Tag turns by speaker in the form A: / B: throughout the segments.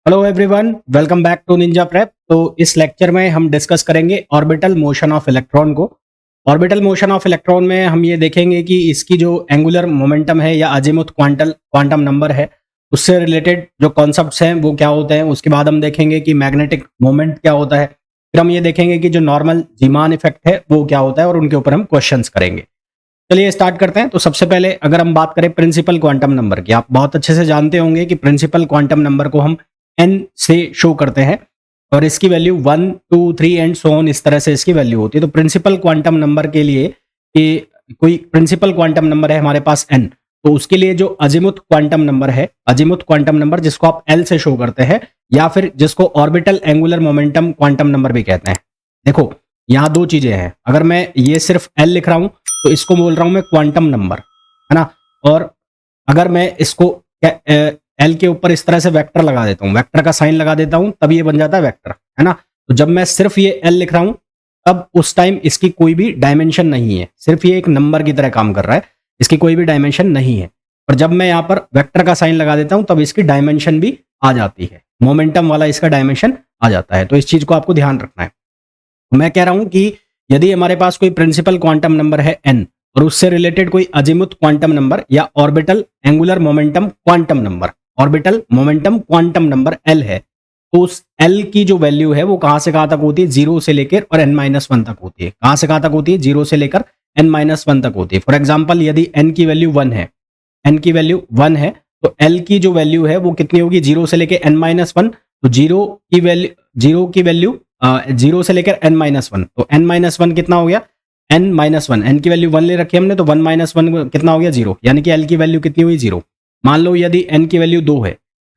A: Hello everyone, welcome back to Ninja Prep. तो इस lecture में हम डिस्कस करेंगे ऑर्बिटल मोशन ऑफ इलेक्ट्रॉन को। ऑर्बिटल मोशन ऑफ इलेक्ट्रॉन में हम ये देखेंगे कि इसकी जो एंगुलर मोमेंटम है या अजीमुथ क्वांटम नंबर है, उससे रिलेटेड जो कॉन्सेप्ट्स हैं वो क्या होते हैं। उसके बाद हम देखेंगे कि मैग्नेटिक मोमेंट क्या होता है। फिर हम ये देखेंगे कि जो नॉर्मल जीमान इफेक्ट है वो क्या होता है, और उनके ऊपर हम क्वेश्चंस करेंगे। चलिए स्टार्ट करते हैं। तो सबसे पहले अगर हम बात करें प्रिंसिपल क्वांटम नंबर की, आप बहुत अच्छे से जानते होंगे कि प्रिंसिपल क्वांटम नंबर को हम एन से शो करते हैं और इसकी वैल्यू 1, 2, 3 एंड सो ऑन, इस तरह से इसकी वैल्यू होती है। तो प्रिंसिपल क्वांटम नंबर के लिए कि कोई प्रिंसिपल क्वांटम नंबर है हमारे पास एन, तो उसके लिए जो अजीमुथ क्वांटम नंबर है, अजीमुथ क्वांटम नंबर जिसको आप एल से शो करते हैं या फिर जिसको orbital angular momentum quantum number भी कहते हैं। देखो यहाँ दो चीजें हैं। अगर मैं ये सिर्फ एल लिख रहा हूं तो इसको बोल रहा हूं मैं क्वांटम नंबर, है ना। और अगर मैं इसको एल के ऊपर इस तरह से वेक्टर लगा देता हूं, वेक्टर का साइन लगा देता हूं, तब ये बन जाता है वेक्टर, है ना। तो जब मैं सिर्फ ये एल लिख रहा हूं तब उस टाइम इसकी कोई भी डायमेंशन नहीं है, सिर्फ ये एक नंबर की तरह काम कर रहा है, इसकी कोई भी डायमेंशन नहीं है। और जब मैं यहाँ पर वेक्टर का साइन लगा देता हूं तब इसकी डायमेंशन भी आ जाती है, मोमेंटम वाला इसका डायमेंशन आ जाता है। तो इस चीज को आपको ध्यान रखना है। मैं कह रहा हूं कि यदि हमारे पास कोई प्रिंसिपल क्वांटम नंबर है एन और उससे रिलेटेड कोई अजीमुथ क्वांटम नंबर या orbital angular momentum quantum number, orbital momentum quantum number L है, तो उस एल की जो वैल्यू है वो कहां से कहां तक होती है, 0 से लेकर और n-1 तक होती है। कहां से कहां तक होती है, 0 से लेकर n-1 तक होती है। फॉर एग्जाम्पल यदि n की वैल्यू 1 है, n की वैल्यू 1 है, तो l की जो वैल्यू है वो कितनी होगी, 0 से लेकर n-1। तो 0 से लेकर n-1, तो n-1 कितना हो गया, n-1, n की वैल्यू 1 ले रखी हमने, तो 1-1 कितना हो गया, 0, यानी कि l की वैल्यू कितनी हुई, 0। मान लो यदि n की वैल्यू 2 है,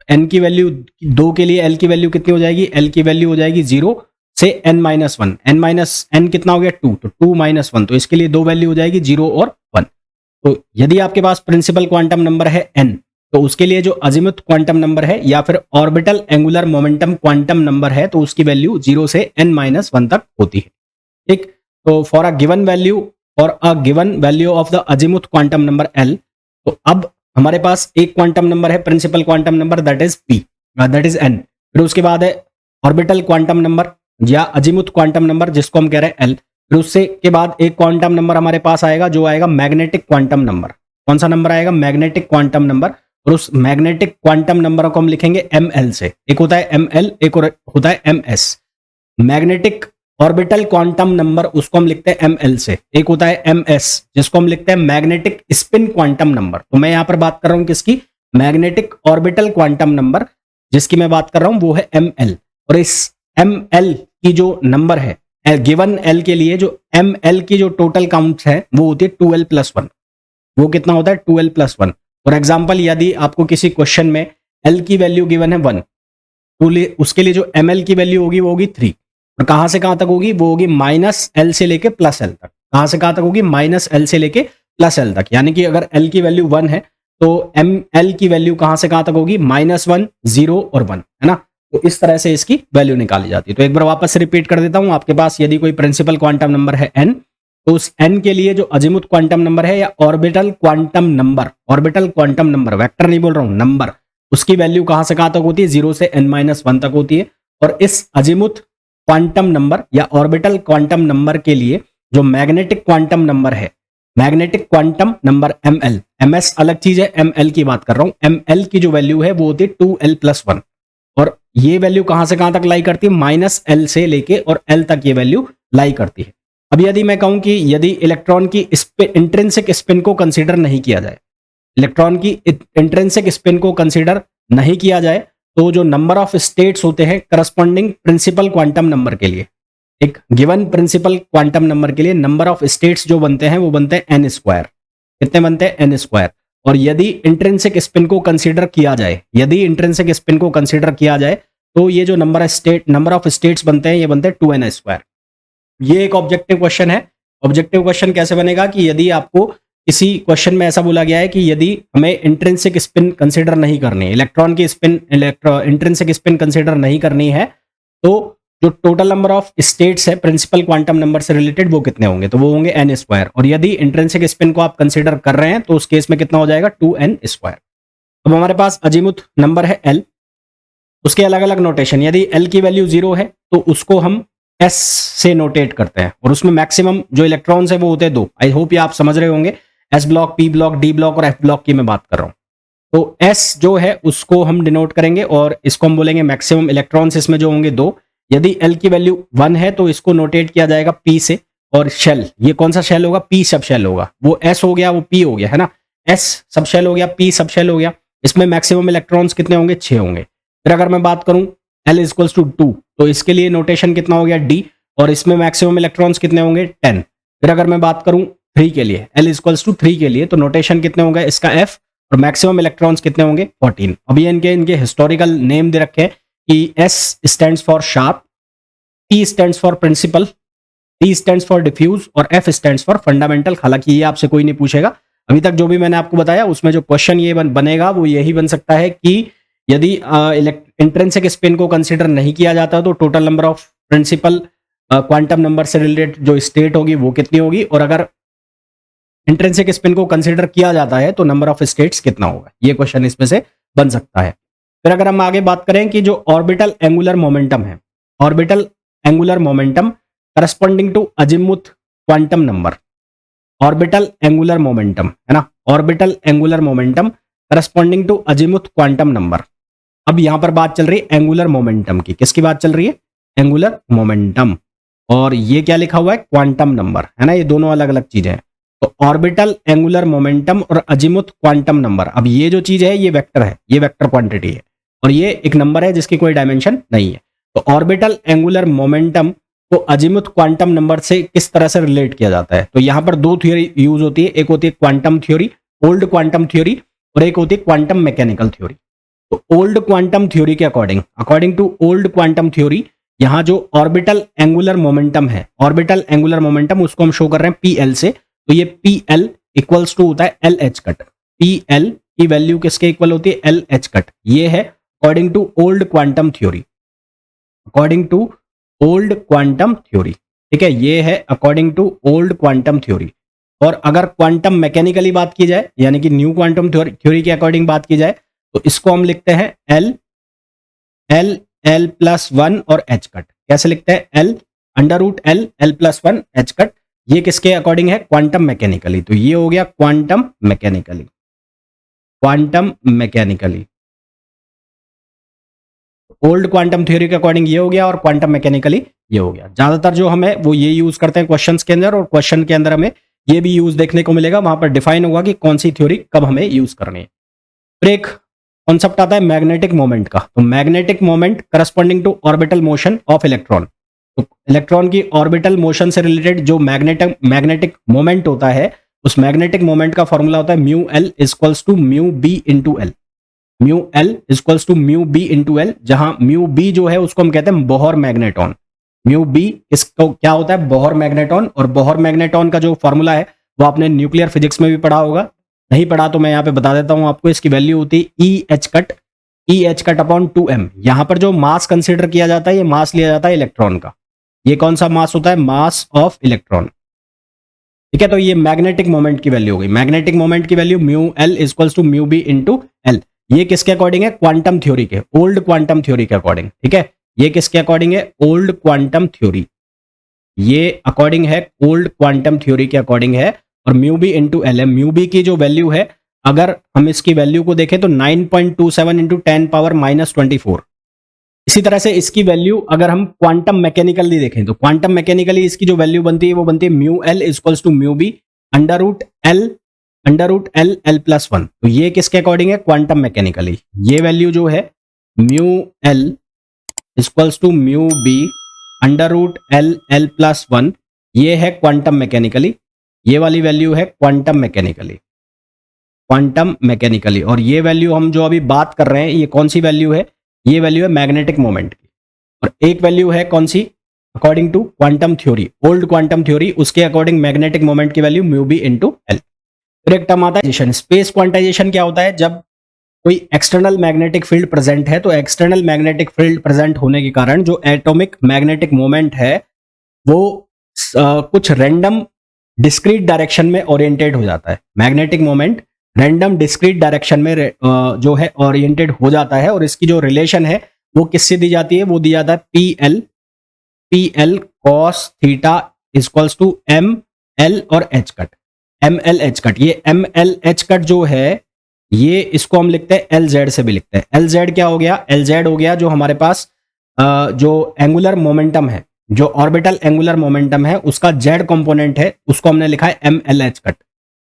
A: n की वैल्यू 2 के लिए l की वैल्यू कितनी हो जाएगी, l की वैल्यू हो जाएगी 0 से n-1, n कितना हो गया, 2, तो 2-1, तो इसके लिए दो वैल्यू हो जाएगी 0 और 1। तो यदि आपके पास प्रिंसिपल क्वांटम नंबर है n, तो उसके लिए जो अजीमुथ क्वांटम नंबर है या फिर orbital angular momentum quantum number है, तो उसकी वैल्यू 0 से n-1 तक होती है। ठीक, तो for a given value of the azimuth quantum number l, तो अब हमारे पास एक क्वांटम नंबर है principal quantum number, that is p, that is n। फिर उसके बाद है ऑर्बिटल क्वांटम नंबर या अजीमुथ क्वांटम नंबर जिसको हम कह रहे हैं l। फिर उससे के बाद एक क्वांटम नंबर हमारे पास आएगा जो आएगा मैग्नेटिक क्वांटम नंबर। कौन सा नंबर आएगा, मैग्नेटिक क्वांटम नंबर। और उस मैग्नेटिक क्वांटम नंबर को हम लिखेंगे ml से। एक होता है ml, एक और होता है ms। Magnetic orbital quantum number उसको हम लिखते हैं ml से। एक होता है ms जिसको हम लिखते हैं मैग्नेटिक स्पिन क्वांटम नंबर। तो मैं यहां पर बात कर रहा हूं किसकी, मैग्नेटिक ऑर्बिटल क्वांटम नंबर जिसकी मैं बात कर रहा हूं वो है ml। और इस ml की जो नंबर है गिवन l के लिए, जो ml की जो टोटल काउंट है वो होती है 2l+1। वो कितना होता है, 2l+1। फॉर एग्जाम्पल यदि आपको किसी क्वेश्चन में l की वैल्यू गिवन है 1, तो उसके लिए जो ml की वैल्यू होगी वो होगी 3। और कहां से कहां तक होगी, वो होगी -l से लेके +l तक। कहां से कहां तक होगी, -l से लेके +l तक। यानी कि अगर l की वैल्यू 1 है तो ml की वैल्यू कहां से कहां तक होगी, -1, 0 और 1, है ना। तो इस तरह से इसकी वैल्यू निकाली जाती है। तो एक बार वापस से रिपीट कर देता हूं, आपके पास यदि कोई प्रिंसिपल क्वांटम नंबर है n, तो उस n के लिए जो अजीमुथ क्वांटम नंबर है या ऑर्बिटल क्वांटम नंबर, वेक्टर नहीं बोल रहा हूं, नंबर, उसकी वैल्यू कहां से कहां तक होती है, 0 से n-1 तक होती है। और इस अजीमुथ क्वांटम नंबर या ऑर्बिटल क्वांटम नंबर के लिए जो मैग्नेटिक क्वांटम नंबर है, magnetic quantum number ml, ms अलग चीज है, ml की बात कर रहा हूं। ml की जो वैल्यू है वो होती है 2l+1। और ये वैल्यू कहां से कहां तक लाई करती है, -l से लेके और l तक ये वैल्यू लाई करती है। अब यदि मैं कहूं कि यदि इलेक्ट्रॉन की इंट्रिंसिक स्पिन को कंसीडर नहीं किया जाए, इलेक्ट्रॉन की इंट्रिंसिक स्पिन को कंसीडर नहीं किया जाए, तो जो नंबर ऑफ स्टेट्स होते हैं करस्पॉन्डिंग प्रिंसिपल क्वांटम नंबर के लिए, एक गिवन प्रिंसिपल क्वांटम नंबर के लिए नंबर ऑफ स्टेट्स जो बनते हैं वो बनते हैं n²। कितने बनते हैं, n²। और यदि इंट्रिंसिक स्पिन को कंसीडर किया जाए, तो ये जो नंबर ऑफ स्टेट्स बनते हैं ये बनते हैं 2n²। ये एक ऑब्जेक्टिव क्वेश्चन है। ऑब्जेक्टिव क्वेश्चन कैसे बनेगा कि यदि आपको किसी क्वेश्चन में ऐसा बोला गया है कि यदि हमें इंट्रिंसिक स्पिन कंसीडर नहीं करनी है, इलेक्ट्रॉन की इंट्रिंसिक स्पिन कंसीडर नहीं करनी है, तो जो टोटल नंबर ऑफ स्टेट्स है प्रिंसिपल क्वांटम नंबर से रिलेटेड वो कितने होंगे, तो वो होंगे n²। और यदि इंट्रिंसिक स्पिन को आप कंसीडर कर रहे हैं तो उस केस में कितना हो जाएगा, 2n²। अब हमारे पास अजीमुथ नंबर है l, उसके अलग अलग नोटेशन, यदि एल की वैल्यू 0 है तो उसको हम एस से नोटेट करते हैं, और उसमें मैक्सिमम जो इलेक्ट्रॉन्स है वो होते हैं 2। आई होप ये आप समझ रहे होंगे, S block, P block, D block और एफ ब्लॉक की मैं बात कर रहा हूं। तो एस जो है उसको हम डिनोट करेंगे और इसको हम बोलेंगे मैक्सिमम इलेक्ट्रॉन्स इसमें जो होंगे 2। यदि एल की वैल्यू 1 है तो इसको नोटेट किया जाएगा पी से, और शेल, ये कौन सा शेल होगा, पी सब शेल होगा, वो एस हो गया वो पी हो गया, है ना, एस सब शेल हो गया, पी सब शेल हो गया, इसमें मैक्सिमम इलेक्ट्रॉन्स कितने होंगे, 6 होंगे। फिर अगर मैं बात करूं एल इक्वल्स टू 2, तो इसके लिए नोटेशन कितना हो गया, डी, और इसमें मैक्सिमम इलेक्ट्रॉन्स कितने होंगे, 10। फिर अगर मैं बात करूं 3 के लिए, एल इक्वल्स टू 3 के लिए, तो नोटेशन कितने होंगे इसका, एफ, और मैक्सिमम इलेक्ट्रॉन्स कितने होंगे, 14। अभी इनके इनके हिस्टोरिकल नेम दे रखे हैं कि S stands for sharp, P stands for principal, T stands for diffuse और F स्टैंड्स फॉर फंडामेंटल। हालांकि ये आपसे कोई नहीं पूछेगा, अभी तक जो भी मैंने आपको बताया उसमें जो क्वेश्चन ये बनेगा वो यही बन सकता है कि यदि इंट्रिंसिक स्पिन को कंसीडर नहीं किया जाता तो total number of principal quantum number से रिलेटेड जो स्टेट होगी वो कितनी होगी, और अगर इंट्रिंसिक स्पिन को कंसीडर किया जाता है तो नंबर ऑफ स्टेट्स कितना होगा, ये क्वेश्चन इसमें से बन सकता है। फिर अगर हम आगे बात करें कि जो ऑर्बिटल एंगुलर मोमेंटम है, orbital angular momentum corresponding to azimuth quantum number, orbital angular momentum है ना, orbital angular momentum corresponding to azimuth quantum number. अब यहां पर बात चल रही है एंगुलर मोमेंटम की, किसकी बात चल रही है, एंगुलर मोमेंटम, और ये क्या लिखा हुआ है, क्वांटम नंबर, है ना, ये दोनों अलग अलग चीजें हैं। तो ऑर्बिटल एंगुलर मोमेंटम और अजीमुथ क्वांटम नंबर, अब ये जो चीज है ये वेक्टर है, ये वेक्टर क्वांटिटी है, और ये एक नंबर है जिसकी कोई डायमेंशन नहीं है। तो ऑर्बिटल एंगुलर मोमेंटम को अजीमुथ क्वांटम नंबर से किस तरह से रिलेट किया जाता है, तो यहां पर दो थ्योरी यूज होती है, एक होती है quantum theory, old quantum theory, और एक होती है क्वांटम मैकेनिकल थ्योरी। तो ओल्ड क्वांटम थ्योरी के according to old quantum theory, यहां जो ऑर्बिटल एंगुलर मोमेंटम है, ऑर्बिटल एंगुलर मोमेंटम उसको हम शो कर रहे हैं पी एल से, तो ये पी एल इक्वल्स टू होता है L H cut, P L की वैल्यू किसके इक्वल होती है, एल एच कट, ये है according to old quantum theory, according to old quantum theory, ठीक है, ये है according to old quantum theory. और अगर क्वांटम मैकेनिकली बात की जाए, यानी कि न्यू क्वांटम थ्योरी के अकॉर्डिंग बात की जाए, तो इसको हम लिखते हैं एल एल एल प्लस 1 और एच कट। कैसे लिखते हैं, L under root L L plus 1 H cut, ये किसके अकॉर्डिंग है, क्वांटम मैकेनिकली, तो ये हो गया quantum mechanically, quantum mechanically, old quantum theory के अकॉर्डिंग ये हो गया और क्वांटम मैकेनिकली ये हो गया। ज्यादातर जो हमें वो ये यूज करते हैं क्वेश्चंस के अंदर, और क्वेश्चन के अंदर हमें ये भी यूज देखने को मिलेगा, वहां पर डिफाइन होगा कि कौन सी थ्योरी कब हमें यूज करनी है। फिर एक कॉन्सेप्ट आता है मैग्नेटिक मोमेंट का, तो magnetic moment corresponding to orbital motion of electron, तो इलेक्ट्रॉन की ऑर्बिटल मोशन से रिलेटेड जो मैग्नेटिक मोमेंट होता है, उस मैग्नेटिक मोमेंट का फॉर्मूला होता है mu L equals to mu B into L, mu L equals to mu B into L, जहां म्यू बी जो है उसको हम कहते हैं बोहर मैग्नेटॉन, म्यू बी इसको क्या होता है, बोहर मैग्नेटॉन, और बोहर मैग्नेटॉन का जो फॉर्मूला है वो आपने न्यूक्लियर फिजिक्स में भी पढ़ा होगा, नहीं पढ़ा तो मैं यहाँ पे बता देता हूं आपको, इसकी वैल्यू होती है E H cut upon 2m। यहां पर जो मास कंसिडर किया जाता है, ये मास लिया जाता है इलेक्ट्रॉन का, ये कौन सा मास होता है, मास ऑफ इलेक्ट्रॉन, ठीक है। तो ये मैग्नेटिक मोमेंट की वैल्यू हो गई, मैग्नेटिक मोमेंट की value mu L equals to mu B into L, ये किसके अकॉर्डिंग है, क्वांटम थ्योरी के, ओल्ड क्वांटम थ्योरी के अकॉर्डिंग, ठीक है, ये किसके अकॉर्डिंग है, ओल्ड क्वांटम थ्योरी, ये अकॉर्डिंग है ओल्ड क्वांटम थ्योरी के अकॉर्डिंग है, और म्यू बी इंटू एल है, म्यू बी की जो वैल्यू है, अगर हम इसकी वैल्यू को देखें तो 9.27 इंटू 10 पावर -24। इसी तरह से इसकी वैल्यू अगर हम क्वांटम मैकेनिकली देखें, तो क्वांटम मैकेनिकली इसकी जो वैल्यू बनती है वो बनती है mu L equals to mu B under root L L plus 1, तो ये किसके अकॉर्डिंग है, क्वांटम मैकेनिकली, ये वैल्यू जो है mu L equals to mu B under root L L plus 1, ये है क्वांटम मैकेनिकली, ये वाली वैल्यू है क्वांटम मैकेनिकली, क्वांटम मैकेनिकली, और ये वैल्यू हम जो अभी बात कर रहे हैं ये कौन सी वैल्यू है, ये वैल्यू है मैग्नेटिक मोमेंट की, और एक वैल्यू है कौन सी, according to quantum theory, old quantum theory, उसके अकॉर्डिंग मैग्नेटिक मोमेंट की value mu B into L. फिर एक टर्म आता है स्पेस क्वांटाइजेशन, क्या होता है, जब कोई एक्सटर्नल मैग्नेटिक फील्ड प्रेजेंट है, तो एक्सटर्नल मैग्नेटिक फील्ड प्रेजेंट होने के कारण जो एटॉमिक मैग्नेटिक मोमेंट है वो कुछ रैंडम डिस्क्रीट डायरेक्शन में ओरिएंटेड हो जाता है, magnetic moment random discrete direction में जो है ओरिएंटेड हो जाता है, और इसकी जो रिलेशन है वो किससे दी जाती है? वो दी जाता है P L cos theta equals to M L और H cut, M L H cut. ये एम एल एच कट जो है, ये इसको हम लिखते हैं एल जेड से भी लिखते हैं। एल जेड क्या हो गया? एल जेड हो गया जो हमारे पास जो एंगुलर मोमेंटम है, जो ऑर्बिटल एंगुलर मोमेंटम है, उसका जेड कंपोनेंट है, उसको हमने लिखा है M L H cut.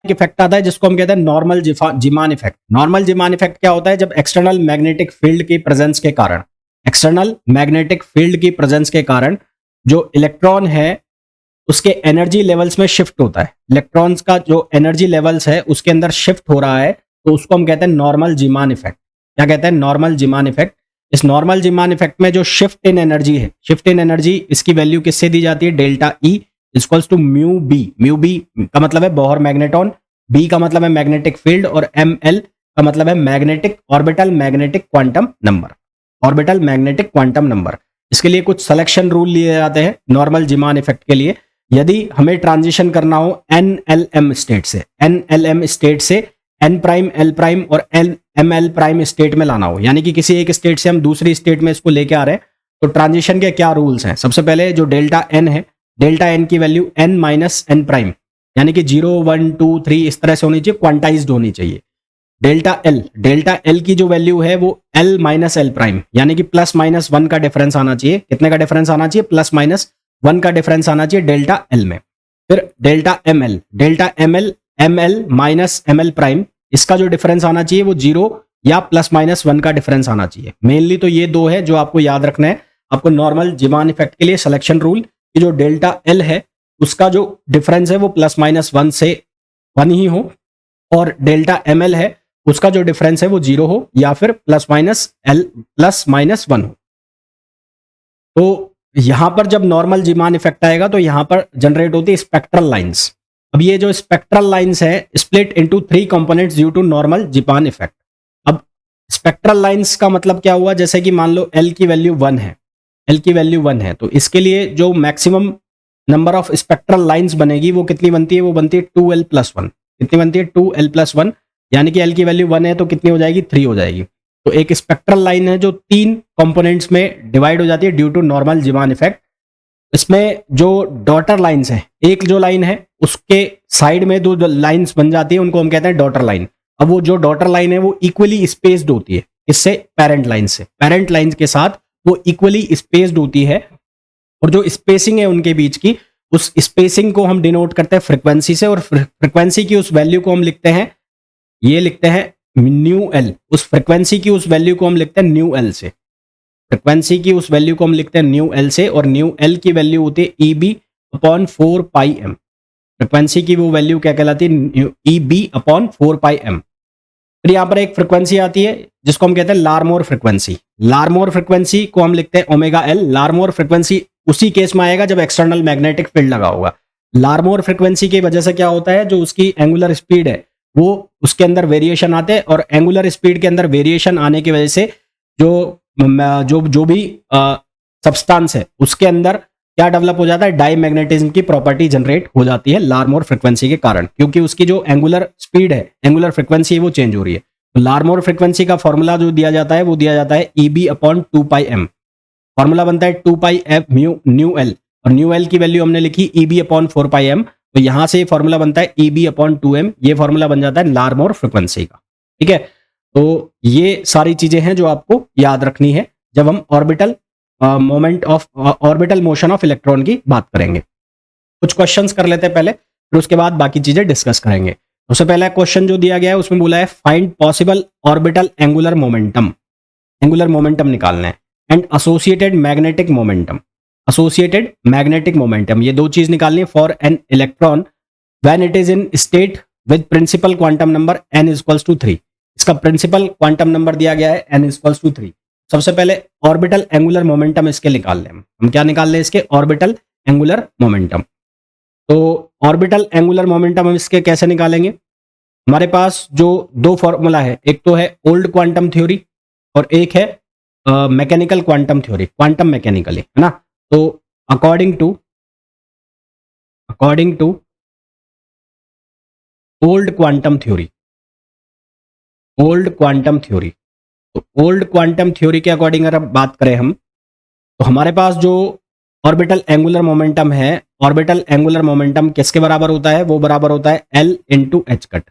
A: Effect आता है जिसको हम कहते हैं normal Zeeman effect. Normal Zeeman effect क्या होता है? जब एक्सटर्नल मैग्नेटिक फील्ड की प्रेजेंस के कारण, एक्सटर्नल मैग्नेटिक फील्ड की प्रेजेंस के कारण जो इलेक्ट्रॉन है उसके एनर्जी लेवल्स में शिफ्ट होता है। इलेक्ट्रॉन्स का जो एनर्जी लेवल्स है उसके अंदर शिफ्ट हो रहा है, तो उसको हम कहते हैं नॉर्मल जिमान इफेक्ट। क्या कहते हैं? Normal Zeeman effect. इस नॉर्मल जिमान इफेक्ट में जो शिफ्ट इन एनर्जी है, शिफ्ट इन एनर्जी इसकी वैल्यू किससे दी जाती है? Delta E equals to mu B. Mu B का मतलब है बोहर मैग्नेटॉन, बी का मतलब है मैग्नेटिक फील्ड, और एम एल का मतलब है magnetic orbital magnetic quantum number, orbital magnetic quantum number. इसके लिए कुछ सिलेक्शन रूल लिए जाते हैं नॉर्मल जिमान इफेक्ट के लिए। यदि हमें ट्रांजिशन करना हो एनएलएम स्टेट से, एनएलएम स्टेट से एन प्राइम एल प्राइम और L M L prime state में लाना हो, यानी कि किसी एक स्टेट से हम दूसरी स्टेट में इसको लेके आ रहे हैं, तो ट्रांजिशन के क्या रूल्स हैं? सबसे पहले जो डेल्टा एन है, डेल्टा एन की value N minus N prime, यानी कि 0 1 2 3 इस तरह से होनी चाहिए, क्वांटाइज्ड होनी चाहिए। डेल्टा एल की जो वैल्यू है वो एल माइनस एल प्राइम, यानी कि प्लस माइनस 1 का डिफरेंस आना चाहिए। कितने का डिफरेंस आना चाहिए? प्लस माइनस 1 का डिफरेंस आना चाहिए डेल्टा एल में। फिर delta M L minus M L prime, इसका जो डिफरेंस आना चाहिए वो 0 या प्लस माइनस 1 का डिफरेंस आना चाहिए। मेनली तो ये दो है जो आपको याद रखना है। आपको नॉर्मल जिमान इफेक्ट के लिए सिलेक्शन रूल कि जो डेल्टा एल है उसका जो डिफरेंस है वो प्लस माइनस 1 से 1 ही हो, और डेल्टा एम एल है उसका जो डिफरेंस है वो 0 हो या फिर प्लस माइनस 1 हो। तो यहां पर जब नॉर्मल जिमान इफेक्ट आएगा तो यहां पर जनरेट होती है स्पेक्ट्रल लाइंस। अब ये जो स्पेक्ट्रल लाइंस है split into 3 components due to normal Zeeman effect. अब स्पेक्ट्रल लाइंस का मतलब क्या हुआ? जैसे कि मान लो एल की वैल्यू 1 है, एल की वैल्यू 1 है, तो इसके लिए जो maximum number of spectral lines बनेगी वो कितनी बनती है? वो बनती है 2l प्लस 1। कितनी बनती है? 2l प्लस 1, यानी कि एल की वैल्यू 1 है तो कितनी हो जाएगी? 3 हो जाएगी। तो एक स्पेक्ट्रल लाइन है जो 3 कंपोनेंट्स में डिवाइड हो जाती है due to normal Zeeman effect. इसमें जो डॉटर लाइंस है, एक जो लाइन है उसके साइड में 2 लाइंस बन जाती है, उनको हम कहते हैं डॉटर लाइन। अब वो जो डॉटर लाइन है वो इक्वली स्पेस्ड होती है, इससे पेरेंट लाइन से, पेरेंट लाइन के साथ वो इक्वली स्पेस्ड होती है, और जो स्पेसिंग है उनके बीच की, उस स्पेसिंग को हम डिनोट करते हैं फ्रीक्वेंसी से, और फ्रीक्वेंसी की उस वैल्यू को हम लिखते हैं, ये लिखते हैं न्यू एल। उस फ्रीक्वेंसी की उस वैल्यू को हम लिखते हैं न्यू एल से, फ्रीक्वेंसी की उस वैल्यू को हम लिखते हैं न्यू एल से, और न्यू एल की वैल्यू होती है ई बी अपॉन 4 पाई एम। फ्रीक्वेंसी की वो वैल्यू क्या कहलाती है? ई बी अपॉन 4 पाई एम। फिर यहाँ पर एक फ्रीक्वेंसी आती है जिसको हम कहते हैं लारमोर फ्रीक्वेंसी। लारमोर फ्रीक्वेंसी को हम लिखते हैं ओमेगा एल। लारमोर फ्रीक्वेंसी उसी केस में आएगा जब एक्सटर्नल मैग्नेटिक फील्ड लगा होगा। लारमोर फ्रीक्वेंसी की वजह से क्या होता है? जो उसकी एंगुलर स्पीड है वो उसके अंदर वेरिएशन आते हैं, और एंगुलर स्पीड के अंदर वेरिएशन आने की वजह से जो जो जो भी सब्सटेंस है उसके अंदर क्या डेवलप हो जाता है? डाई मैग्नेटिज्म की प्रॉपर्टी जनरेट हो जाती है लारमोर फ्रीक्वेंसी के कारण, क्योंकि उसकी जो एंगुलर स्पीड है, एंगुलर फ्रीक्वेंसी है, वो चेंज हो रही है। तो लारमोर फ्रीक्वेंसी का फॉर्मूला जो दिया जाता है वो दिया जाता है ई बी अपॉन 2 पाई एम। फॉर्मूला बनता है 2 पाई एफ न्यू एल, और न्यू एल की वैल्यू हमने लिखी ई बी अपॉन 4 पाई एम, तो यहां से फॉर्मूला बनता है ई बी अपॉन 2m। ये फॉर्मूला बन जाता है लारमोर फ्रीक्वेंसी का। ठीक है, तो ये सारी चीजें हैं जो आपको याद रखनी है जब हम orbital orbital motion of electron की बात करेंगे। कुछ क्वेश्चंस कर लेते हैं पहले, फिर उसके बाद बाकी चीजें डिस्कस करेंगे। सबसे पहला क्वेश्चन जो दिया गया है उसमें बोला है find possible orbital angular momentum. Angular momentum निकालना है and associated magnetic momentum. Associated magnetic momentum, ये दो चीज निकालनी है for an electron when it is in state with principal quantum number n equals to 3। इसका प्रिंसिपल क्वांटम नंबर दिया गया है n इक्वल्स टू 3। सबसे पहले ऑर्बिटल एंगुलर मोमेंटम इसके निकाल लें। हम क्या निकाल लें? इसके ऑर्बिटल एंगुलर मोमेंटम। तो ऑर्बिटल एंगुलर मोमेंटम हम इसके कैसे निकालेंगे? हमारे पास जो दो फॉर्मूला है, एक तो है ओल्ड क्वांटम थ्योरी और एक है mechanical quantum theory, quantum mechanically, है ना। तो according to old quantum theory तो ओल्ड क्वांटम थ्योरी के अकॉर्डिंग अगर बात करें हम, तो हमारे पास जो ऑर्बिटल एंगुलर मोमेंटम है, ऑर्बिटल एंगुलर मोमेंटम किसके बराबर होता है? वो बराबर होता है एल इंटू एच कट।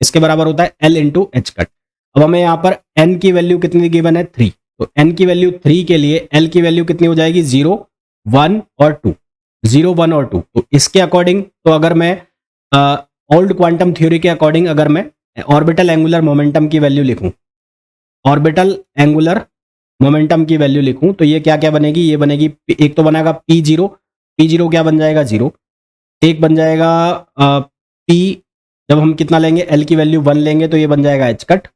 A: इसके बराबर होता है एल इंटू एच कट। अब हमें यहाँ पर एन की वैल्यू कितनी गिवन है? 3। तो एन की वैल्यू 3 के लिए एल की वैल्यू कितनी हो जाएगी? 0, 1 और 2। 0, 1 और 2। तो इसके अकॉर्डिंग, तो अगर मैं ओल्ड क्वांटम थ्योरी के अकॉर्डिंग अगर मैं ऑर्बिटल एंगुलर मोमेंटम की वैल्यू लिखूं, ऑर्बिटल एंगुलर मोमेंटम की वैल्यू लिखूं, तो ये क्या क्या बनेगी? ये बनेगी, एक तो बनेगा P0। P0 क्या बन जाएगा? 0। एक बन जाएगा P, जब हम कितना लेंगे? L की वैल्यू 1 लेंगे तो ये बन जाएगा एच कट।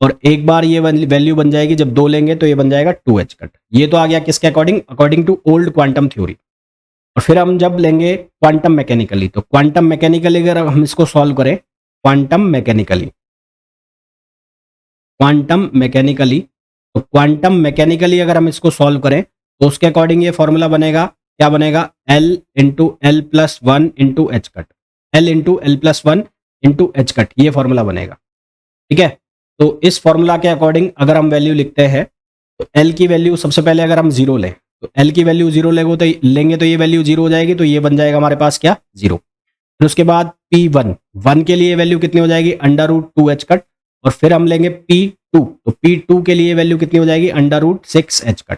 A: और एक बार ये वैल्यू बन जाएगी जब 2 लेंगे तो ये बन जाएगा 2 एच कट। ये तो आ गया किसके according? According to old quantum theory. और फिर हम जब लेंगे क्वांटम मैकेनिकली, तो क्वांटम मैकेनिकली अगर हम इसको सॉल्व करें, क्वांटम मैकेनिकली, क्वांटम मैकेनिकली, तो क्वांटम मैकेनिकली अगर हम इसको सॉल्व करें तो उसके अकॉर्डिंग ये फॉर्मूला बनेगा, क्या बनेगा? L into L plus one into H cut. L into L plus one into H cut, ये फॉर्मूला बनेगा। ठीक है, तो इस फॉर्मूला के अकॉर्डिंग अगर हम वैल्यू लिखते हैं, तो L की वैल्यू सबसे पहले अगर हम 0 लें, तो L की वैल्यू 0 लेंगे तो ये वैल्यू 0 हो जाएगी, तो ये बन जाएगा हमारे पास क्या? 0। फिर उसके बाद P1, 1 के लिए वैल्यू कितनी हो जाएगी? Under root 2 H cut. और फिर हम लेंगे P2, तो P2 के लिए वैल्यू कितनी हो जाएगी? Under root 6 H cut.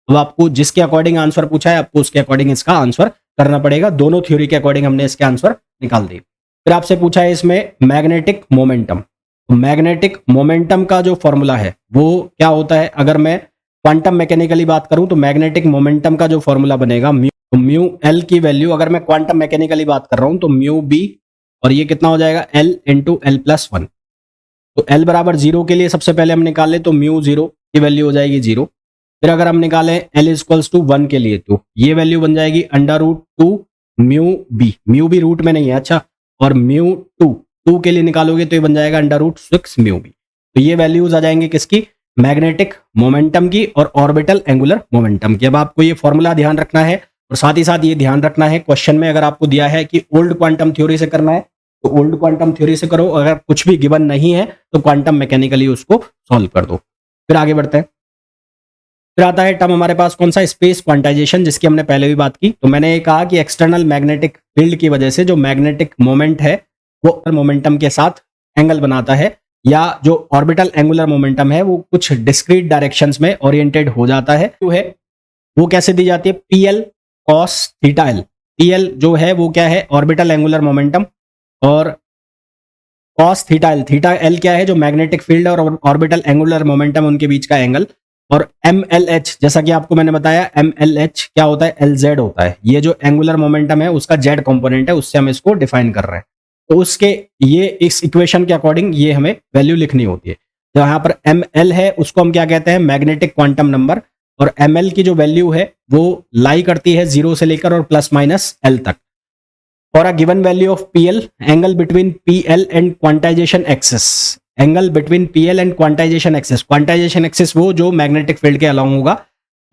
A: अब आपको जिसके अकॉर्डिंग आंसर पूछा है, आपको उसके अकॉर्डिंग इसका आंसर करना पड़ेगा। दोनों थ्योरी के अकॉर्डिंग हमने इसके आंसर निकाल दिए। फिर आपसे पूछा है इसमें मैग्नेटिक मोमेंटम। तो मैग्नेटिक मोमेंटम का जो फॉर्मूला है वो क्या होता है? अगर मैं क्वांटम मैकेनिकली बात करूं तो मैग्नेटिक मोमेंटम का जो फॉर्मूला बनेगा, म्यू एल की वैल्यू, अगर मैं क्वांटम मैकेनिकली बात कर रहा हूं तो म्यू बी, और ये कितना हो जाएगा? L into L plus one. तो एल बराबर 0 के लिए सबसे पहले हम निकालें तो म्यू 0 की वैल्यू हो जाएगी 0। फिर अगर हम निकालें एल इक्वल्स टू 1 के लिए, तो ये वैल्यू बन जाएगी under root 2 mu B. Mu B root में नहीं है, अच्छा। और म्यू 2 के लिए निकालोगे तो ये बन जाएगा अंडर रूट 6 म्यू बी। तो ये वैल्यूज आ जाएंगे किसकी? मैग्नेटिक मोमेंटम की और ऑर्बिटल एंगुलर मोमेंटम की। अब आपको ये फॉर्मूला ध्यान रखना है, और साथ ही साथ ये ध्यान रखना है, क्वेश्चन में अगर आपको दिया है कि ओल्ड क्वांटम थ्योरी से करना है तो ओल्ड क्वांटम थ्योरी से करो, अगर कुछ भी गिवन नहीं है तो क्वांटम मैकेनिकली उसको सॉल्व कर दो। फिर आगे बढ़ते हैं। फिर आता है टर्म हमारे पास कौन सा? स्पेस क्वांटाइजेशन, जिसकी हमने पहले भी बात की। तो मैंने ये कहा कि एक्सटर्नल मैग्नेटिक फील्ड की वजह से जो मैग्नेटिक मोमेंट है वो मोमेंटम के साथ एंगल बनाता है, या जो ऑर्बिटल एंगुलर मोमेंटम है वो कुछ डिस्क्रीट डायरेक्शंस में ओरिएंटेड हो जाता है। जो है वो कैसे दी जाती है? PL cos theta L. PL जो है वो क्या है? Orbital angular momentum. और cos theta L, theta L क्या है? जो मैग्नेटिक फील्ड और ऑर्बिटल एंगुलर मोमेंटम उनके बीच का एंगल। और MLH, जैसा कि आपको मैंने बताया, MLH क्या होता है? LZ होता है। ये जो एंगुलर मोमेंटम है उसका Z कंपोनेंट है, उससे हम इसको डिफाइन कर रहे हैं। तो उसके ये इस इक्वेशन के अकॉर्डिंग ये हमें वैल्यू लिखनी होती है। तो यहाँ पर ML है, उसको हम क्या कहते हैं? Magnetic quantum number. और ML की जो वैल्यू है वो लाई करती है 0 से लेकर और प्लस माइनस L तक। For a given value of PL, angle between PL and quantization axis, angle between PL and quantization axis. Quantization axis वो जो मैग्नेटिक फील्ड के अलोंग होगा,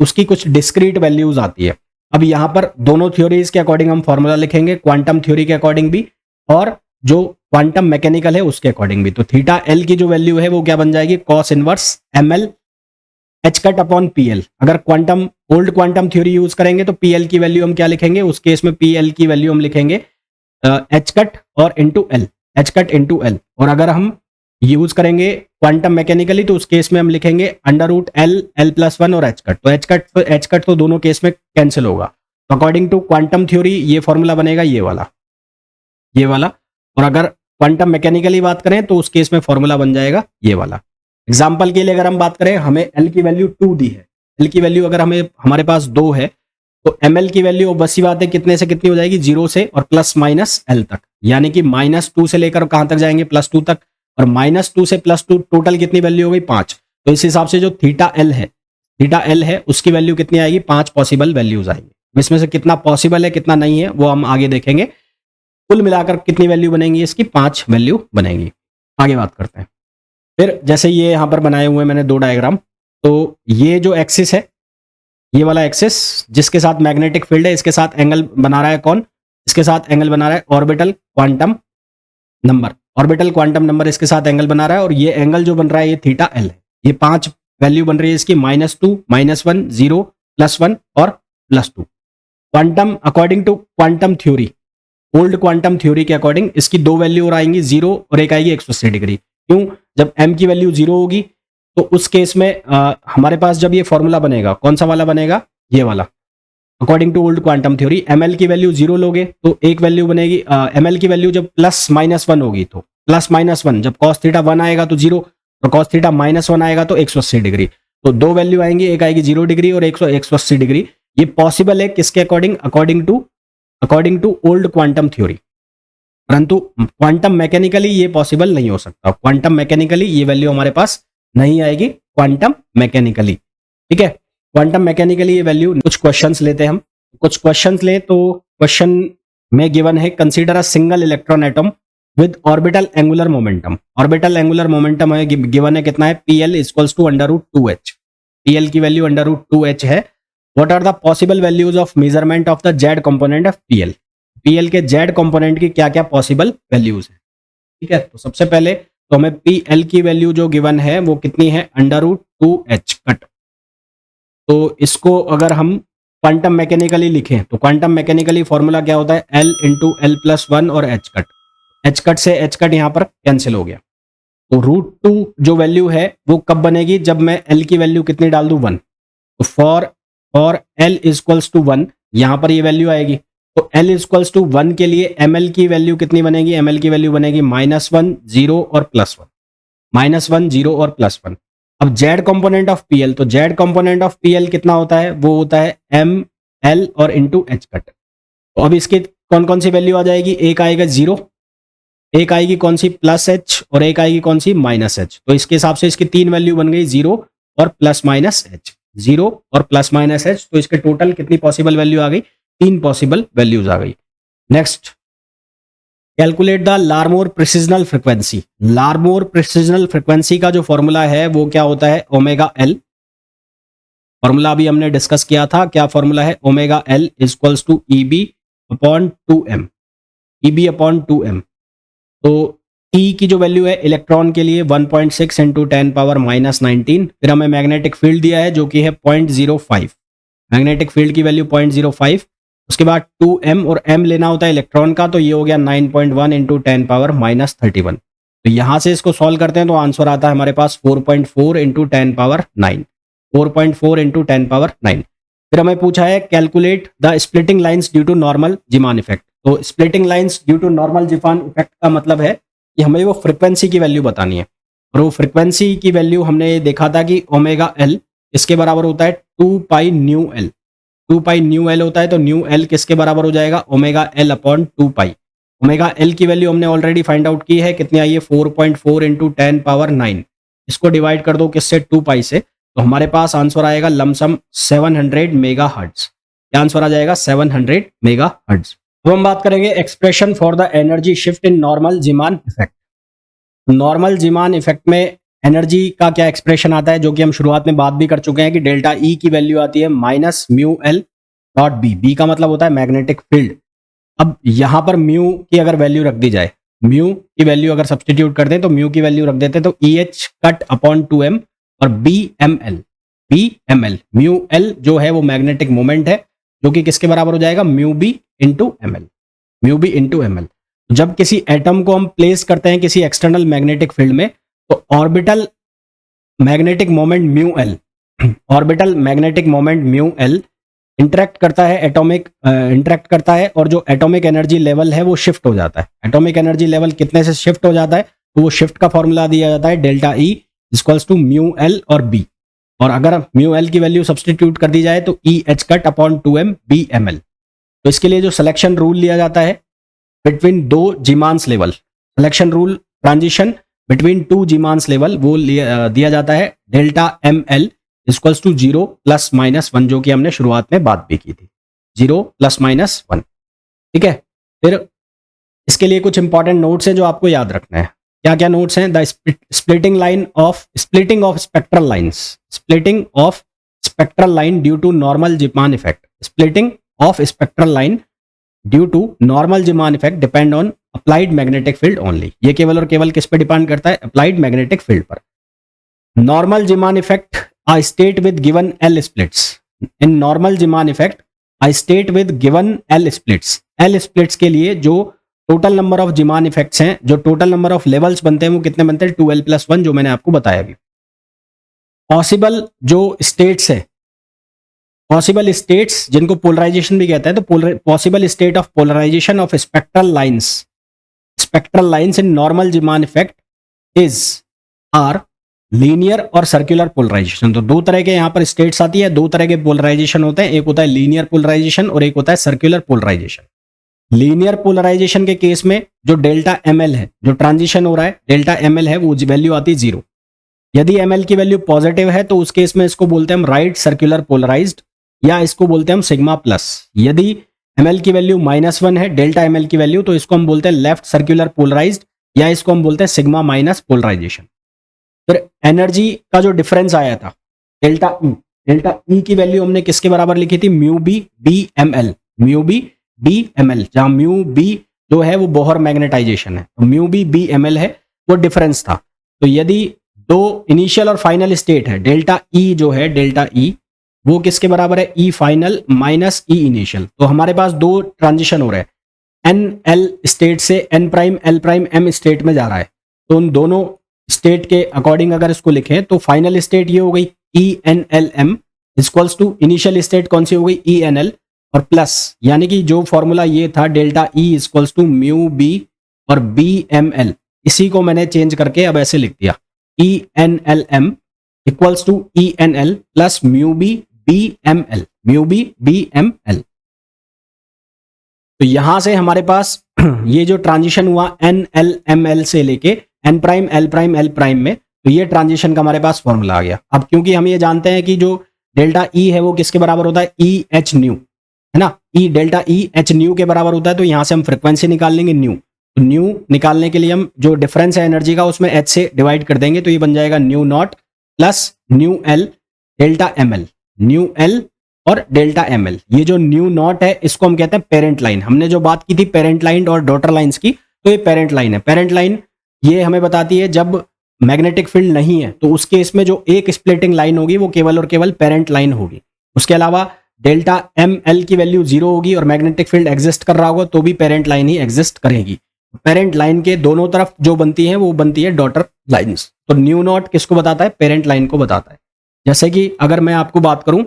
A: उसकी कुछ डिस्क्रीट वैल्यूज आती है। अब यहाँ पर दोनों थ्योरीज के अकॉर्डिंग हम फॉर्मूला लिखेंगे, क्वांटम थ्योरी के अकॉर्डिंग भी और जो क्वांटम मैकेनिकल है उसके अकॉर्डिंग भी। तो थीटा एल की जो वैल्यू है वो क्या बन जाएगी? Cos inverse ML H cut upon PL। अगर quantum old quantum theory use करेंगे तो PL की वैल्यू हम क्या लिखेंगे? उस केस में PL की वैल्यू हम लिखेंगे एच कट और into L, H cut into L. और अगर हम यूज करेंगे क्वांटम मैकेनिकली तो उस केस में हम लिखेंगे under root L plus one और एच कट। तो एच कट तो दोनों केस में कैंसिल होगा। तो अकॉर्डिंग टू क्वांटम थ्योरी ये फॉर्मूला बनेगा ये वाला, ये वाला। और अगर क्वांटम मैकेनिकली बात करें तो उस केस में फॉर्मूला बन जाएगा ये वाला। एग्जाम्पल के लिए अगर हम बात करें, हमें एल की वैल्यू 2 दी है। एल की वैल्यू अगर हमारे पास 2 है तो ML की वैल्यू बस ही बात है कितने से कितनी हो जाएगी? 0 से और प्लस माइनस L तक, यानी कि -2 से लेकर कहां तक जाएंगे? +2 तक। और -2 से +2 टोटल कितनी वैल्यू हो गई? 5। तो इस हिसाब से जो थीटा एल है उसकी वैल्यू कितनी आएगी? 5 पॉसिबल वैल्यूज आएंगी। इसमें से कितना पॉसिबल है कितना नहीं है वो हम आगे देखेंगे। कुल मिलाकर कितनी वैल्यू बनेंगी? इसकी 5 वैल्यू बनेंगी। आगे बात करते हैं। फिर जैसे ये यहां पर बनाए हुए मैंने 2 डायग्राम, तो ये जो एक्सिस है, ये वाला एक्सिस जिसके साथ मैग्नेटिक फील्ड है, इसके साथ एंगल बना रहा है कौन? इसके साथ एंगल बना रहा है orbital quantum number. Orbital quantum number इसके साथ एंगल बना रहा है, और ये एंगल जो बन रहा है ये थीटा एल है। ये 5 वैल्यू बन रही है इसकी -2, -1, 0, +1 और +2। Quantum according to quantum theory, old quantum theory के अकॉर्डिंग इसकी दो वैल्यू और आएंगी 0 और एक आएगी 180 डिग्री। क्यों? जब m की वैल्यू 0 होगी तो उस केस में हमारे पास जब ये फॉर्मूला बनेगा, कौन सा वाला बनेगा? ये वाला। According to old quantum theory ml की वैल्यू 0 लोगे तो एक वैल्यू बनेगी, ml की वैल्यू जब +-1 होगी तो +-1, जब cos थीटा 1 आएगा तो 0, तो cos थीटा -1 आएगा तो 180 डिग्री। तो दो वैल्यू आएंगी, एक आएगी 0 डिग्री और 180 डिग्री। ये पॉसिबल है किसके according? According to old quantum theory. परंतु क्वांटम मैकेनिकली ये पॉसिबल नहीं हो सकता। क्वांटम मैकेनिकली ये वैल्यू हमारे पास नहीं आएगी, क्वांटम मैकेनिकली। ठीक है, क्वांटम मैकेनिकली ये वैल्यू। कुछ क्वेश्चंस लेते हैं हम। कुछ क्वेश्चंस ले तो क्वेश्चन में गिवन है consider a single electron atom with orbital angular momentum. Orbital angular momentum है गिवन है कितना है? PL equals to √2h। PL की वैल्यू √2h है। What are the possible values of measurement of the Z component of PL? PL के Z component की क्या क्या पॉसिबल वैल्यूज है? ठीक है, तो सबसे पहले तो हमें PL की वैल्यू जो गिवन है वो कितनी है? √2h cut. तो इसको अगर हम क्वांटम मैकेनिकली लिखें तो क्वांटम मैकेनिकली फॉर्मूला क्या होता है? L इंटू L+1 और h कट। h कट से h कट यहाँ पर कैंसिल हो गया। तो √2 जो वैल्यू है वो कब बनेगी? जब मैं L की वैल्यू कितनी डाल दूं? 1। तो फॉर L इक्वल्स टू 1 यहाँ पर ये वैल्यू आएगी। तो L इक्वल्स टू 1 के लिए ML की वैल्यू कितनी बनेगी? ML की वैल्यू बनेगी -1, 0 और +1। -1, 0 और +1। अब जेड कंपोनेंट ऑफ PL, तो जेड कंपोनेंट ऑफ PL कितना होता है? वो होता है ML और इंटू h कट। तो अब इसके कौन कौन सी वैल्यू आ जाएगी? एक आएगा 0, एक आएगी कौन सी? +h और एक आएगी कौन सी? -h। तो इसके हिसाब से इसकी तीन वैल्यू बन गई 0 और +-h, 0 और +-h। तो इसके टोटल कितनी पॉसिबल वैल्यू आ गई? तीन पॉसिबल वैल्यूज आ गई। Next, calculate the Larmor precessional frequency. Larmor precessional frequency का जो फॉर्मूला है वो क्या होता है? ω_L। फॉर्मूला अभी हमने डिस्कस किया था। क्या फॉर्मूला है? ω_L equals to EB/2m। EB/2m। तो T की जो वैल्यू है इलेक्ट्रॉन के लिए 1.6 इंटू 10⁻⁻19। फिर हमें मैग्नेटिक फील्ड दिया है जो कि है 0.05। मैग्नेटिक फील्ड की वैल्यू 0.05। उसके बाद 2m और m लेना होता है इलेक्ट्रॉन का, तो ये हो गया 9.1 इंटू 10⁻⁻31। तो यहां से इसको सॉल्व करते हैं तो आंसर आता है हमारे पास 4.4 इंटू 10⁻9। 4.4 इंटू 10⁻9। फिर हमें पूछा है calculate the splitting lines due to normal Zeeman effect. तो splitting lines due to normal Zeeman effect का मतलब है कि हमें वो फ्रीक्वेंसी की वैल्यू बतानी है। और वो फ्रीक्वेंसी की वैल्यू हमने देखा था कि ω_L इसके बराबर होता है 2π/μL। 2π/μL होता है, तो µL किसके बराबर हो जाएगा? ω_L/2π। ω_L की वैल्यू हमने ऑलरेडी फाइंड आउट की है, कितनी आई है? 4.4 इंटू 10⁻9। इसको डिवाइड कर दो किससे? 2π से, तो हमारे पास आंसर आएगा लमसम 700 मेगाहर्ट्ज। क्या आंसर आ जाएगा? 700 मेगाहर्ट्ज। अब हम बात करेंगे expression for the energy shift in normal Zeeman effect. Normal Zeeman effect में एनर्जी का क्या एक्सप्रेशन आता है, जो कि हम शुरुआत में बात भी कर चुके हैं कि डेल्टा E की वैल्यू आती है -μL.B। B का मतलब होता है मैग्नेटिक फील्ड। अब यहां पर म्यू की अगर वैल्यू रख दी जाए, म्यू की वैल्यू अगर सब्सटीट्यूट कर दें तो म्यू की वैल्यू रख देते तो EH कट अपॉन 2m और BML। म्यू L जो है वो मैग्नेटिक मोमेंट है, जो कि किसके बराबर हो जाएगा? Mu B into ML। जब किसी एटम को हम प्लेस करते हैं किसी एक्सटर्नल मैग्नेटिक फील्ड में, तो orbital magnetic moment mu L interact करता है और जो एटॉमिक एनर्जी लेवल है वो शिफ्ट हो जाता है। एटॉमिक एनर्जी लेवल कितने से शिफ्ट हो जाता है? तो वो शिफ्ट का फॉर्मूला दिया जाता है delta E equals to mu L और B। और अगर म्यू एल की वैल्यू सब्सटीट्यूट कर दी जाए तो EH cut upon 2m BML। तो इसके लिए जो सिलेक्शन रूल लिया जाता है बिटवीन दो Zeeman's level, selection rule transition between two Zeeman's level, वो दिया जाता है डेल्टा ML इक्वल्स टू 0 ± 1, जो कि हमने शुरुआत में बात भी की थी, 0 ± 1। ठीक है, फिर इसके लिए कुछ इंपॉर्टेंट नोट्स हैं जो आपको याद रखना है। क्या क्या नोट्स हैं? The splitting of spectral line due to normal Zeeman effect. Splitting of spectral line due to normal Zeeman effect depend on applied magnetic field only. ये केवल और केवल किस पे डिपेंड करता है? अप्लाइड मैग्नेटिक फील्ड पर। Normal Zeeman effect a state with given L splits. In normal Zeeman effect, a state with given L splits. L splits के लिए जो total number of Zeeman effects हैं, जो टोटल नंबर ऑफ लेवल्स बनते हैं वो कितने बनते हैं? 2l+1, जो मैंने आपको बताया अभी। पॉसिबल जो स्टेट्स है, पॉसिबल स्टेट्स जिनको पोलराइजेशन भी कहते हैं, तो possible state of polarization of spectral lines in normal Zeeman effect is are linear और सर्कुलर पोलराइजेशन। तो दो तरह के यहाँ पर स्टेट्स आती है, दो तरह के पोलराइजेशन होते हैं, एक होता है लीनियर पोलराइजेशन और एक होता है सर्कुलर पोलराइजेशन। लीनियर पोलराइजेशन के केस में जो डेल्टा ml है, जो ट्रांजिशन हो रहा है, डेल्टा ml है, वो वैल्यू आती है 0। यदि ml की वैल्यू पॉजिटिव है तो उस केस में इसको बोलते हैं हम राइट सर्कुलर पोलराइज्ड, या इसको बोलते हैं हम सिग्मा प्लस। यदि ml की वैल्यू -1 है, डेल्टा ml की वैल्यू, तो इसको हम बोलते हैं लेफ्ट सर्कुलर पोलराइज्ड, या इसको हम बोलते हैं सिग्मा माइनस पोलराइजेशन। फिर एनर्जी का जो डिफरेंस आया था डेल्टा ई की वैल्यू हमने किसके बराबर लिखी थी? Mu B D M L, जहां म्यू बी जो है वो बोहर मैग्नेटाइजेशन है, तो mu B B M L है, वो डिफरेंस था। तो यदि दो इनिशियल और फाइनल स्टेट है, डेल्टा ई जो है, डेल्टा ई वो किसके बराबर है? E final minus E initial. तो हमारे पास दो ट्रांजिशन हो रहे हैं, एन एल स्टेट से N prime L prime M state में जा रहा है। तो उन दोनों स्टेट के अकॉर्डिंग अगर इसको लिखें तो फाइनल स्टेट ये हो गई E N L M equals to initial state कौन सी हो गई? ई एन एल, और प्लस, यानी कि जो फॉर्मूला ये था delta E equals to mu B और बी एम एल, इसी को मैंने चेंज करके अब ऐसे लिख दिया, E N L M equals to E N L plus mu B B M L, mu B B M L. तो यहां से हमारे पास ये जो ट्रांजिशन हुआ एन एल एम एल से लेके एन प्राइम एल प्राइम में, तो ये ट्रांजिशन का हमारे पास फॉर्मूला आ गया। अब क्योंकि हम ये जानते हैं कि जो डेल्टा ई है वो किसके बराबर होता है? ई एच न्यू, है ना, ई डेल्टा ई एच न्यू के बराबर होता है। तो यहां से हम फ्रिक्वेंसी निकाल लेंगे न्यू, तो न्यू निकालने के लिए हम जो डिफरेंस है एनर्जी का उसमें एच से डिवाइड कर देंगे, तो ये बन जाएगा nu naught plus nu L delta M L, nu L और डेल्टा एम एल। ये जो न्यू नॉट है इसको हम कहते हैं पेरेंट लाइन। हमने जो बात की थी पेरेंट लाइन और डॉटर लाइंस की, तो ये पेरेंट लाइन है। पेरेंट लाइन ये हमें बताती है जब मैग्नेटिक फील्ड नहीं है, तो उस केस में जो एक स्प्लिटिंग लाइन होगी वो केवल और केवल पेरेंट लाइन होगी। उसके अलावा डेल्टा एम एल की वैल्यू 0 होगी और मैग्नेटिक फील्ड एग्जिस्ट कर रहा होगा तो भी पेरेंट लाइन ही एग्जिस्ट करेगी। पेरेंट लाइन के दोनों तरफ जो बनती है वो बनती है डॉटर लाइन्स। तो न्यू नॉट किसको बताता है? पेरेंट लाइन को बताता है। जैसे कि अगर मैं आपको बात करूं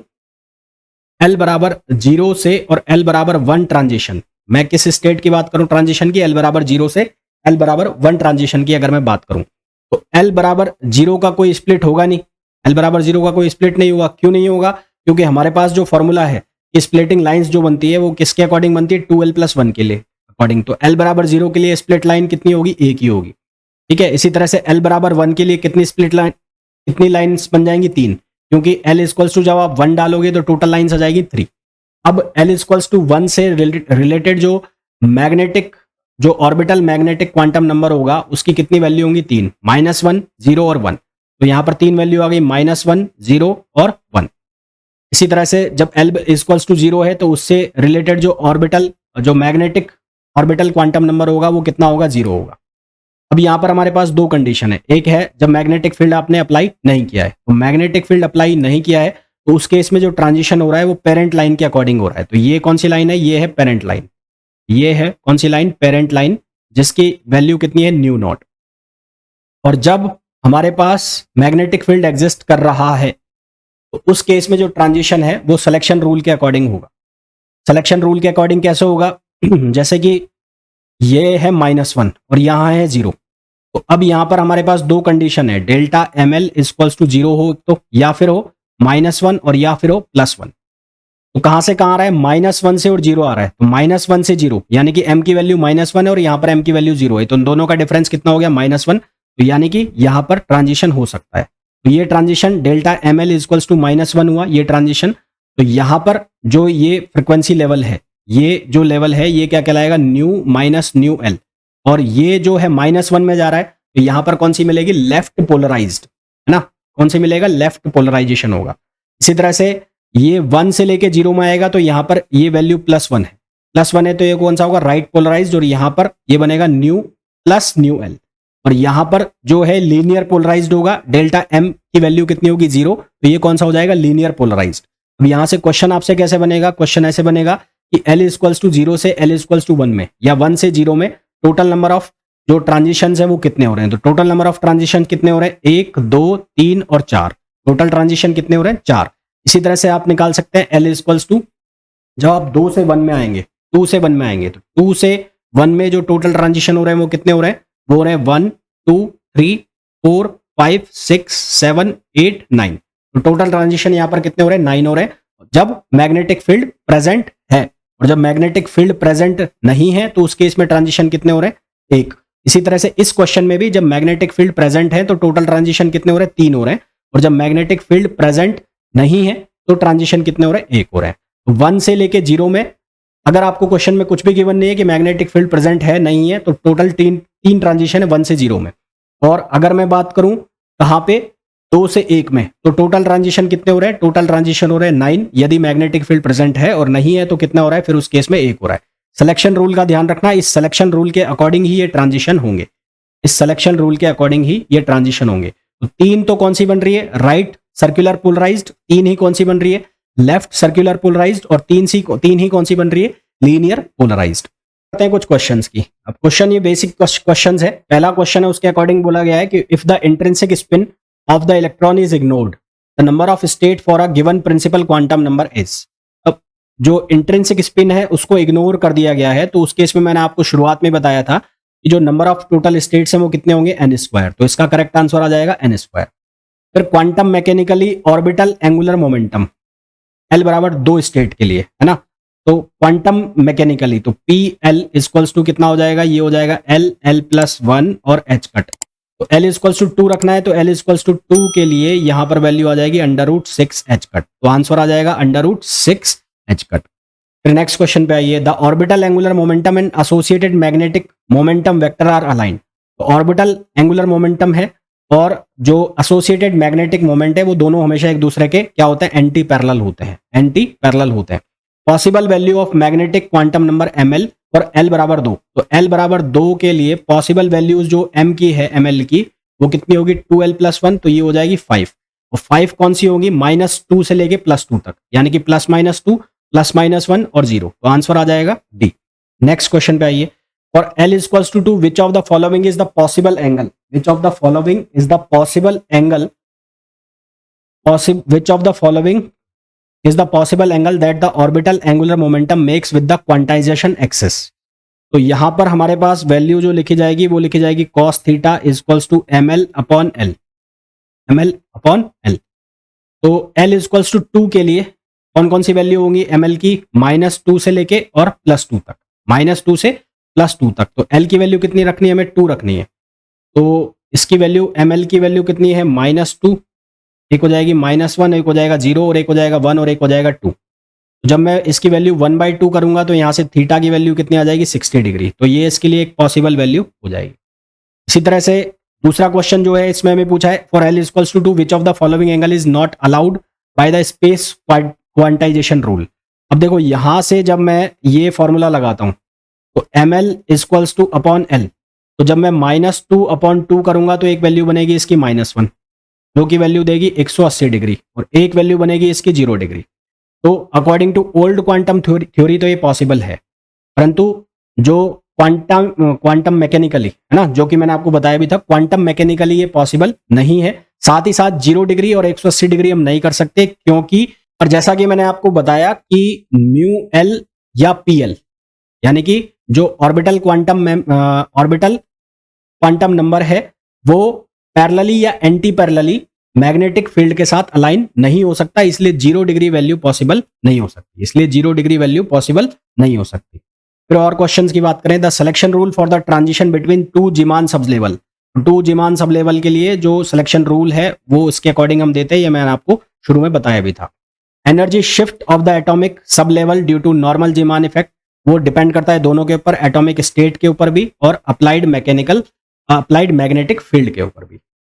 A: L बराबर 0 से और L बराबर 1 ट्रांजिशन, मैं किस स्टेट की बात करूं ट्रांजिशन की? L बराबर 0 से L बराबर 1 ट्रांजिशन की अगर मैं बात करूं, तो L बराबर 0 का कोई स्प्लिट होगा नहीं, L बराबर 0 का कोई स्प्लिट नहीं होगा। क्यों नहीं होगा? क्योंकि हमारे पास जो फॉर्मूला है स्प्लिटिंग लाइंस जो बनती है वो किसके अकॉर्डिंग बनती है? 2l+1 के लिए अकॉर्डिंग। तो L बराबर 0 के लिए स्प्लिट लाइन कितनी होगी? एक ही होगी, ठीक है। इसी तरह से L बराबर 1 के लिए कितनी स्प्लिट लाइन, कितनी लाइन्स बन जाएंगी? 3, क्योंकि L इक्वल्स टू जब आप 1 डालोगे तो टोटल लाइन्स आ जाएगी 3। अब L इक्वल्स टू 1 से रिलेटेड जो मैग्नेटिक, जो ऑर्बिटल मैग्नेटिक क्वांटम नंबर होगा उसकी कितनी वैल्यू होंगी? 3, -1, 0 और 1। तो यहां पर 3 वैल्यू आ गई, -1, 0 और 1। इसी तरह से जब L इक्वल्स टू 0 है तो उससे रिलेटेड जो ऑर्बिटल, जो मैग्नेटिक ऑर्बिटल क्वांटम नंबर होगा वो कितना होगा? 0 होगा। अब यहां पर हमारे पास दो कंडीशन है। एक है जब मैग्नेटिक फील्ड आपने अप्लाई नहीं किया है, तो मैग्नेटिक फील्ड अप्लाई नहीं किया है तो उस केस में जो ट्रांजिशन हो रहा है वो पेरेंट लाइन के अकॉर्डिंग हो रहा है। तो ये कौन सी लाइन है? ये है पेरेंट लाइन। ये है कौन सी लाइन? पेरेंट लाइन, जिसकी वैल्यू कितनी है? New not. और जब हमारे पास मैग्नेटिक फील्ड एग्जिस्ट कर रहा है तो उस केस में जो ट्रांजिशन है वो सिलेक्शन रूल के अकॉर्डिंग होगा। सिलेक्शन रूल के अकॉर्डिंग कैसे होगा? जैसे कि ये है -1 और यहाँ है 0, तो अब यहाँ पर हमारे पास दो कंडीशन है, delta M L equals to 0 हो तो, या फिर हो -1 और या फिर हो +1। तो कहां से कहां आ रहा है? -1 से और 0 आ रहा है, तो -1 से 0 यानी कि m की वैल्यू -1 है और यहाँ पर m की वैल्यू 0 है, तो इन दोनों का डिफरेंस कितना हो गया? -1। तो यानी कि यहाँ पर ट्रांजिशन हो सकता है। तो ये transition delta M L equals to -1 हुआ, ये ट्रांजिशन। तो यहाँ पर जो ये फ्रिक्वेंसी लेवल है, ये जो लेवल है ये क्या कहलाएगा? New minus new L. और ये जो है -1 में जा रहा है तो यहाँ पर कौन सी मिलेगी? लेफ्ट पोलराइज्ड, है ना। कौन सी मिलेगा? लेफ्ट पोलराइजेशन होगा। इसी तरह से ये 1 से लेके 0 में आएगा तो यहाँ पर ये वैल्यू +1 है, +1 है तो ये कौन सा होगा? Right polarized. और यहाँ पर ये बनेगा न्यू प्लस न्यू एल। और यहाँ पर जो है लीनियर पोलराइज्ड होगा, डेल्टा एम की वैल्यू कितनी होगी 0, तो ये कौन सा हो जाएगा लीनियर पोलराइज्ड। अब यहाँ से क्वेश्चन आपसे कैसे बनेगा, क्वेश्चन ऐसे बनेगा कि L इक्वल्स टू 0 से L इक्वल्स टू 1 में या 1 से 0 में टोटल नंबर ऑफ जो ट्रांजिशन है वो कितने हो रहे हैं। तो टोटल नंबर ऑफ ट्रांजिशन कितने हो रहे हैं, 1 2 3 और 4, टोटल ट्रांजिशन कितने हो रहे हैं 4। इसी तरह से आप निकाल सकते हैं L इक्वल्स टू, जब आप 2 से 1 में आएंगे, 2 से 1 में आएंगे तो 2 से 1 में जो टोटल ट्रांजिशन हो रहे हैं वो कितने हो रहे हैं, वो हो रहे हैं 1 2 3 4 5 6 7 8 9। तो टोटल ट्रांजिशन यहाँ पर कितने हो रहे हैं, 9 हो रहे हैं जब मैग्नेटिक फील्ड प्रेजेंट है। और जब मैग्नेटिक फील्ड प्रेजेंट नहीं है तो उस केस में ट्रांजिशन कितने हो रहे हैं, 1। इसी तरह से इस क्वेश्चन में भी जब मैग्नेटिक फील्ड प्रेजेंट है तो टोटल ट्रांजिशन कितने हो रहे हैं, 3 हो रहे हैं। और जब मैग्नेटिक फील्ड प्रेजेंट नहीं है तो ट्रांजिशन कितने हो रहे हैं, 1 हो रहे हैं। 1 से लेके 0 में अगर आपको क्वेश्चन में कुछ भी गिवन नहीं है कि मैग्नेटिक फील्ड प्रेजेंट है नहीं है, तो टोटल तीन ट्रांजिशन है 1 से 0 में। और अगर मैं बात करूं कहां पे, 2 से 1 में, तो टोटल ट्रांजिशन कितने हो रहे हैं, टोटल ट्रांजिशन हो रहे हैं 9 यदि मैग्नेटिक फील्ड प्रेजेंट है, और नहीं है तो कितना हो रहा है, फिर उस केस में 1 हो रहा है। सिलेक्शन रूल का ध्यान रखना, इस सिलेक्शन रूल के अकॉर्डिंग ही ये ट्रांजिशन होंगे, इस सिलेक्शन रूल के अकॉर्डिंग ही ये ट्रांजिशन होंगे। तो 3 तो कौन सी बन रही है, राइट सर्कुलर पोलराइज्ड, 3 ही कौन सी बन रही है, लेफ्ट सर्कुलर पोलराइज्ड, और 3 ही कौन सी बन रही है, लीनियर पोलराइज्ड। करते हैं कुछ क्वेश्चंस की। अब क्वेश्चन ये बेसिक क्वेश्चंस है। पहला क्वेश्चन है उसके अकॉर्डिंग बोला गया है कि if the intrinsic spin of the electron is ignored the number of state for a given principal quantum number is. अब जो इंट्रिंसिक स्पिन है उसको इग्नोर कर दिया गया है, तो उस केस में मैंने आपको शुरुआत में बताया था कि जो नंबर ऑफ टोटल स्टेट्स हैं वो कितने होंगे, n²। तो इसका करेक्ट आंसर आ जाएगा n²। फिर quantum mechanically orbital angular momentum L बराबर 2 स्टेट के लिए है ना, तो क्वांटम मैकेनिकली तो PL इक्वल्स टू कितना हो जाएगा, ये हो जाएगा L प्लस 1 और h कट। तो L इक्वल्स टू 2 रखना है, तो L इक्वल्स टू 2 के लिए यहां पर वैल्यू आ जाएगी √6 h कट। तो आंसर आ जाएगा √6 h कट। फिर नेक्स्ट क्वेश्चन पे आइए, the orbital angular momentum and associated magnetic moment vector are aligned. तो ऑर्बिटल एंगुलर मोमेंटम है और जो एसोसिएटेड मैग्नेटिक मोमेंट है वो दोनों हमेशा एक दूसरे के क्या होते हैं, एंटी पैरेलल होते हैं, एंटी पैरेलल होते हैं। Possible value of magnetic quantum number ml और L बराबर 2। तो L बराबर 2 के लिए पॉसिबल वैल्यूज जो m की है ml की वो कितनी होगी, 2L प्लस 1, तो ये हो जाएगी 5। और 5 कौन सी होगी, -2 से लेके +2 तक, यानी कि +-2 +-1 और 0। तो आंसर आ जाएगा डी। नेक्स्ट क्वेश्चन पे आइए, for L equals to 2 which of the following is the possible angle, which of the following is the possible angle, which of the following is the possible angle that the orbital angular momentum makes with the quantization axis। तो यहां पर हमारे पास value जो लिखी जाएगी वो लिखी जाएगी cos theta equals to ml upon l, ml upon l। तो l इक्वल्स टू 2 के लिए कौन कौन सी वैल्यू होंगी ml की, -2 से लेके और +2 तक, -2 से +2 तक। तो l की वैल्यू कितनी रखनी है, हमें 2 रखनी है। तो इसकी वैल्यू ml की वैल्यू कितनी है, -2, एक हो जाएगी -1, एक हो जाएगा 0 और एक हो जाएगा 1 और एक हो जाएगा 2। जब मैं इसकी वैल्यू 1/2 करूंगा तो यहाँ से थीटा की वैल्यू कितनी आ जाएगी, 60 डिग्री। तो ये इसके लिए एक पॉसिबल वैल्यू हो जाएगी। इसी तरह से दूसरा क्वेश्चन जो है इसमें हमें पूछा है, for L equals to 2 which of the following angle is not allowed by the space quantization rule. अब देखो यहां से जब मैं ये फॉर्मूला लगाता हूं तो ml equals two upon l, तो जब मैं -2/2 करूंगा तो एक वैल्यू बनेगी इसकी -1 जो की वैल्यू देगी 180 डिग्री, और एक वैल्यू बनेगी इसकी 0 डिग्री। तो according to old quantum theory तो ये पॉसिबल है, परंतु जो क्वांटम मैकेनिकली है ना, जो कि मैंने आपको बताया भी था, क्वांटम मैकेनिकली ये पॉसिबल नहीं है। साथ ही साथ 0 डिग्री और 180 डिग्री हम नहीं कर सकते, क्योंकि और जैसा कि मैंने आपको बताया कि μl या PL यानी कि जो ऑर्बिटल क्वांटम नंबर है वो पैरेलली या एंटी पैरेलली मैग्नेटिक फील्ड के साथ अलाइन नहीं हो सकता, इसलिए 0 डिग्री वैल्यू पॉसिबल नहीं हो सकती, इसलिए 0 डिग्री वैल्यू पॉसिबल नहीं हो सकती। फिर और क्वेश्चंस की बात करें, the selection rule for the transition between 2 Zeeman sub level. 2 Zeeman sub level के लिए जो सिलेक्शन रूल है वो इसके अकॉर्डिंग हम देते हैं, ये मैंने आपको शुरू में बताया भी था। Energy shift of the atomic sub level due to normal Zeeman effect, वो डिपेंड करता है दोनों के ऊपर, एटॉमिक स्टेट के ऊपर भी और अप्लाइड मैग्नेटिक फील्ड के ऊपर भी।